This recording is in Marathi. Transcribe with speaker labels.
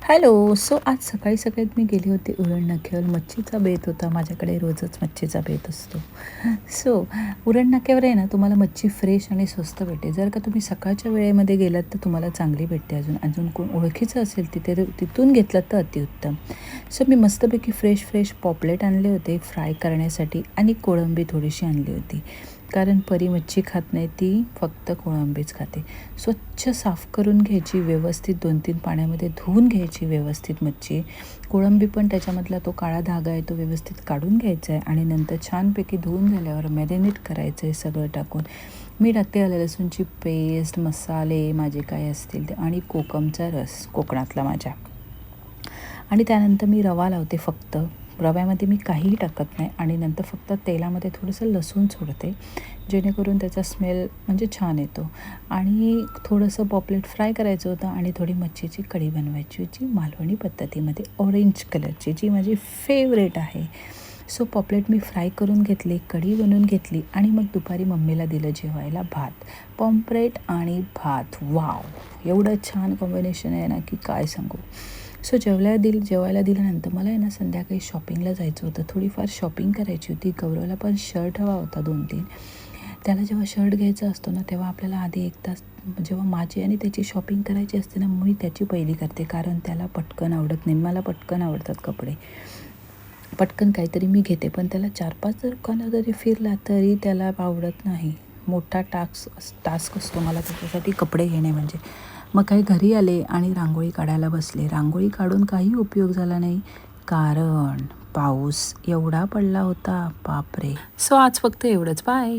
Speaker 1: हॅलो. सो आज सकाळी सकाळीत मी गेले होते उरण नाक्यावर. मच्छीचा बेत होता माझ्याकडे, रोजच मच्छीचा बेत असतो. सो उरण नाक्यावर आहे ना, तुम्हाला मच्छी फ्रेश आणि स्वस्त भेटेल. जर का तुम्ही सकाळच्या वेळेमध्ये गेलात तर तुम्हाला चांगली भेटते. अजून कोण ओळखीचं असेल तिथून घेतलात तर अतिउत्तम. सो मी मस्तपैकी फ्रेश पॉपलेट आणले होते फ्राय करण्यासाठी आणि कोळंबी थोडीशी आणली होती. कारण परी मच्छी खात नाही, ती फक्त कोळंबीच खाते. स्वच्छ साफ करून घ्यायची व्यवस्थित, 2-3 पाण्यामध्ये धुवून घ्यायची व्यवस्थित मच्छी. कोळंबी पण त्याच्यामधला तो काळा धागा आहे तो व्यवस्थित काढून घ्यायचा आहे आणि नंतर छानपैकी धुवून झाल्यावर मॅरिनेट करायचं आहे सगळं टाकून. मी टाकते आलं लसूणची पेस्ट, मसाले माझे काय असतील ते आणि कोकमचा रस कोकणातला माझ्या. आणि त्यानंतर मी रवा लावते फक्त. रव्यामध्ये मी काहीही टाकत नाही आणि नंतर फक्त तेलामध्ये थोडंसं लसूण सोडते, जेणेकरून त्याचा स्मेल म्हणजे छान येतो. आणि थोडंसं पॉपलेट फ्राय करायचं होतं आणि थोडी मच्छीची कढी बनवायची होती मालवणी पद्धतीमध्ये, ऑरेंज कलरची, जी माझी फेवरेट आहे. सो पॉपलेट मी फ्राय करून घेतली, कढी बनवून घेतली आणि मग दुपारी मम्मीला दिलं जेवायला भात. पॉम्फ्रेट आणि भात, वाव! एवढं छान कॉम्बिनेशन आहे ना की काय सांगू. सो जेवायला दिल्यानंतर मला आहे ना संध्याकाळी शॉपिंगला जायचं होतं. थोडीफार शॉपिंग करायची होती. गौरवला पण शर्ट हवा होता 2-3. त्याला जेव्हा शर्ट घ्यायचा असतो ना, तेव्हा आपल्याला आधी 1 तास जेव्हा माझी आणि त्याची शॉपिंग करायची असते ना, मी त्याची पहिली करते. कारण त्याला पटकन आवडत नाही. मला पटकन आवडतात कपडे. पटकन काहीतरी मी घेते, पण त्याला 4-5 दुकानं जरी फिरला तरी त्याला आवडत नाही. मोठा टास्क असतो मला त्याच्यासाठी कपडे घेणे म्हणजे. मग काही घरी आले आणि रांगोळी काढायला बसले. रांगोळी काढून काही उपयोग झाला नाही, कारण पाऊस एवढा पडला होता, बापरे. सो आज फक्त एवढंच. बाय.